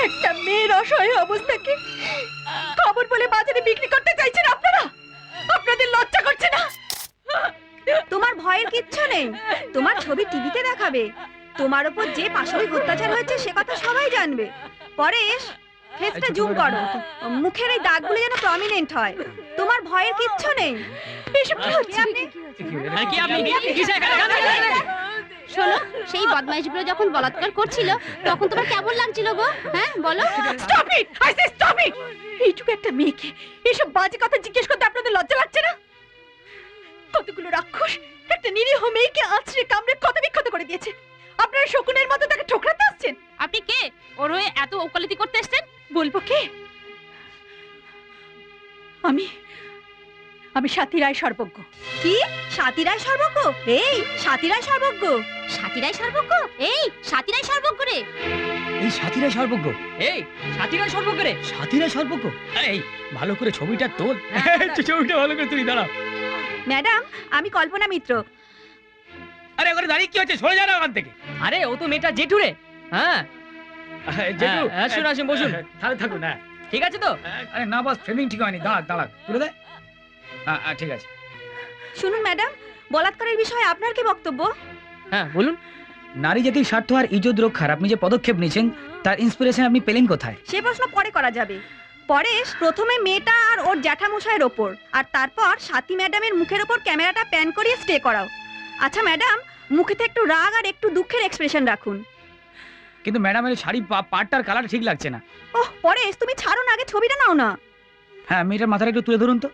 একটা মেয়ের অসহায় অবস্থাকে খবর বলে বাজারে বিক্রি করতে চাইছেন আপনারা? আপনাদের লজ্জা করছে না? তোমার ভয়ের কিচ্ছু নেই, তোমার ছবি টিভিতে দেখাবে, তোমার উপর যে পাশবিক অত্যাচার হয়েছে সে কথা সবাই জানবে। পরেশ, ফেসটা জুম করো, মুখের এই দাগগুলো যেন প্রমিনেন্ট হয়। তোমার ভয়ের কিচ্ছু নেই। এসব কি হচ্ছে? শোনো, সেই বদমাইশগুলো যখন বলাৎকার করছিল তখন তোমার কেমন লাগছিল গো? হ্যাঁ বলো। Stop it, I say stop it. এইটুকু একটা মেয়েকে এসব বাজে কথা জিজ্ঞেস করতে আপনাদের লজ্জা লাগছে না? কতগুলো রাক্ষস একটা নিরীহ মেয়েকে আঁচড়ে কামড়ে ক্ষত বিক্ষত করে দিয়েছে, আপনারা শকুনের মতো তাকে ঠোকরাতে আসছেন। আপনি কে? ওর হয়ে এত ওকালতি করতে এসেছেন? বলবো কে? আমি স্বাতী রায় সর্বজ্ঞ। কি স্বাতী রায় সর্বজ্ঞ? এই স্বাতী রায় সর্বজ্ঞ? স্বাতী রায় সর্বজ্ঞ? এই স্বাতী রায় সর্বজ্ঞ রে? এই স্বাতী রায় সর্বজ্ঞ? এই স্বাতী রায় সর্বজ্ঞ রে? স্বাতী রায় সর্বজ্ঞ? এই ভালো করে ছবিটা তোল, ছবিটা ভালো করে তুই দাঁড়া। ম্যাডাম, আমি কল্পনা মিত্র। আরে ওখানে দাঁড়িয়ে কি হচ্ছে? সরে যা না ওখান থেকে। আরে ও তো মেয়েটা জেঠু রে। হ্যাঁ জেঠু, আসুন আসুন বসুন। তাহলে থাকুন। না ঠিক আছে তো? আরে না বস, ফ্রেমিং ঠিক হয়নি। দাঁড়া দাঁড়া, তুলে দে। ঠিক আছে। শুনুন ম্যাডাম, বলাৎকারের বিষয়ে আপনার কি বক্তব্য? হ্যাঁ বলুন। নারী জাতির স্বার্থ আর ইজ্জত রক্ষার আপনি যে পদক্ষেপ নিয়েছেন তার ইন্সপিরেশন আপনি পেলেন কোথায়? সে প্রশ্ন পরে করা যাবে। পরেশ, প্রথমে মেয়েটা আর ওর জ্যাঠামশাইয়ের ওপর, আর তারপর স্বাতী ম্যাডামের মুখের ওপর ক্যামেরাটা প্যান করিয়ে স্টে করাও। আচ্ছা ম্যাডাম, মুখেতে একটু রাগ আর একটু দুঃখের এক্সপ্রেশন রাখুন। কিন্তু ম্যাডামের শাড়ি পাটটার কালার ঠিক লাগছে না। ওহ পরেশ, তুমি ছাড়ো না, আগে ছবিটা নাও না। হ্যাঁ মেয়েটার মাথাটা একটু তুলে ধরুন তো।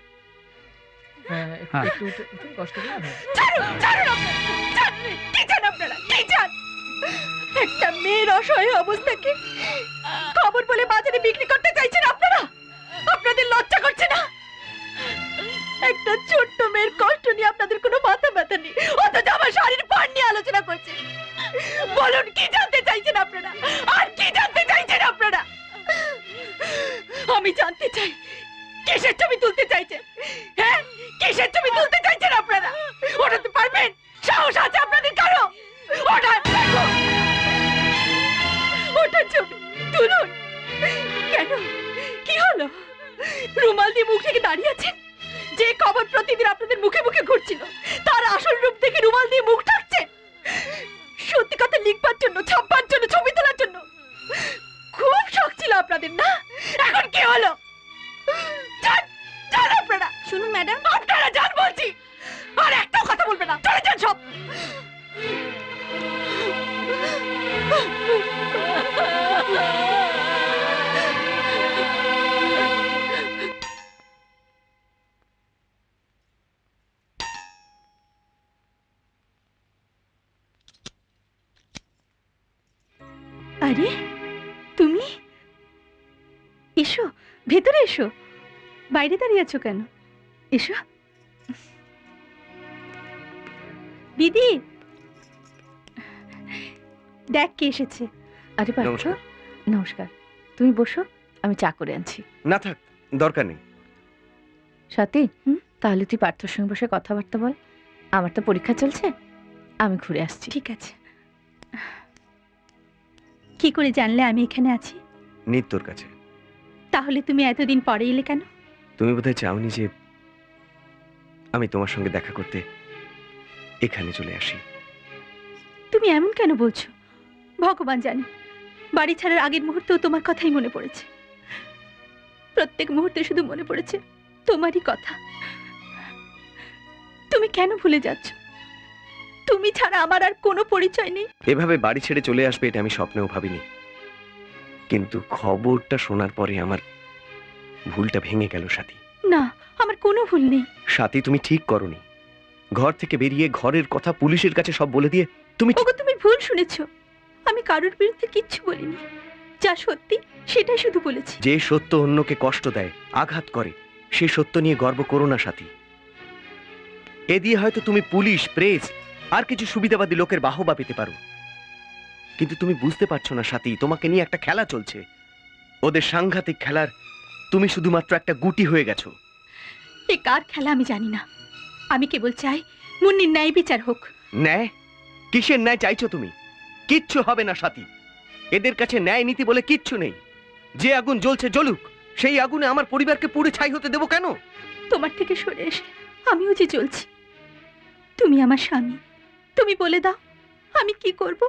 একটা মেয়ের অসহায় অবস্থাকে খবর বলে বাজারে বিক্রি করতে চাইছেন আপনারা? আপনাদের লজ্জা করছে না? একটা ছোট্ট মেয়ের কষ্ট নিয়ে আপনাদের কোনো মাথা ব্যথা নেই, অথচ আমার শাড়ির পাড় নিয়ে আলোচনা করছে। বলুন কি জানতে চাইছেন আপনারা? আর কি জানতে চাইছেন আপনারা? আমি জানতে চাই কিসের ছবি তুলতে চাইছেন? হ্যাঁ, কিসের ছবি তুলতে চাইছেন আপনারা? ওঠাতে পারবেন? সাহস আছে আপনাদের কারো? ওঠান, ওঠান ছবি তুলুন। কেন, কি হলো? রুমাল দিয়ে মুখ থেকে দাঁড়িয়ে আছেন? যে খবর প্রতিদিন আপনাদের মুখে মুখে ঘুরছিল তার আসল রূপ থেকে রুমাল দিয়ে মুখ ঢাকছেন? সত্যি কথা লিখবার জন্য, ছাপবার জন্য, ছবি তোলার জন্য খুব শখ ছিল আপনাদের, না? এখন কি হলো? যান আপনারা। শুনুন ম্যাডাম, আপনারা যান বলছি, আর একটাও কথা বলবে না, চলে যান সব। আরে তুমি এসো, ভেতরে এসো। বাইরে দাঁড়িয়ে আছো কেন? এসো। দিদি দেখ কে এসেছে। আরে পার্থ, নমস্কার। তুমি বসো, আমি চা করে আনছি। না থাক, দরকার নেই। স্বাতী, তাহলে তুই পার্থর সঙ্গে বসে কথাবার্তা বল। আমার তো পরীক্ষা চলছে, আমি ঘুরে আসছি। ঠিক আছে। কি করে জানলে আমি এখানে আছি? নিত্যর কাছে। তাহলে তুমি এতদিন পরে এলে কেন? তুমি বোধহয় চাওনি যে আমি তোমার সঙ্গে দেখা করতে এখানে চলে আসি। তুমি এমন কেন বলছো? ভগবান জানে, বাড়ি ছাড়ার আগের মুহূর্তেও তোমার কথাই মনে পড়েছে। প্রত্যেক মুহূর্তে শুধু মনে পড়েছে তোমারই কথা। তুমি কেন ভুলে যাচ্ছ? তুমি ছাড়া আমার আর কোনো পরিচয় নেই। এভাবে বাড়ি ছেড়ে চলে আসবে এটা আমি স্বপ্নেও ভাবিনি, কিন্তু খবরটা শোনার পরে আমার ভুলটা ভেঙে গেল সাথী। না, আমার কোনো ভুল নেই। সাথী, তুমি ঠিক করনি। ঘর থেকে বেরিয়ে ঘরের কথা পুলিশের কাছে সব বলে দিয়ে তুমি ওগো, তুমি ভুল শুনেছো। আমি কারোর বিরুদ্ধে কিচ্ছু বলিনি, যা সত্যি সেটাই শুধু বলেছি। যে সত্য অন্যকে কষ্ট দেয়, আঘাত করে, সেই সত্য নিয়ে গর্ব করো না সাথী। এ দিয়ে হয়তো তুমি পুলিশ, প্রেস আর কিছু সুবিধাবাদী লোকের বাহবা পেতে পারো, কিন্তু তুমি বুঝতে পারছো না সাথী, তোমাকে নিয়ে একটা খেলা চলছে। ওদের সাংঘাতিক খেলার তুমি শুধুমাত্র একটা গুটি হয়ে গেছো। এ কার খেলা আমি জানি না, আমি কেবল চাই মুন্নির ন্যায় বিচার হোক। ন্যায়? কিসের ন্যায় চাইছো তুমি? কিচ্ছু হবে না সাথী, এদের কাছে ন্যায় নীতি বলে কিচ্ছু নেই। যে আগুন জ্বলছে জ্বলুক, সেই আগুনে আমার পরিবারকে পুড়ে ছাই হতে দেবো কেন? তোমার থেকে সরে এসে আমিও যে জ্বলছি। তুমি আমার স্বামী, তুমি বলে দাও আমি কি করব?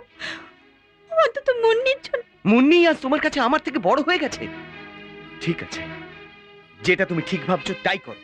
অন্তত মুন্নির জন্য। মুন্নি আজ তোমার কাছে আমার থেকে বড় হয়ে গেছে। ঠিক আছে, যেটা তুমি ঠিক ভাবছো তাই করো।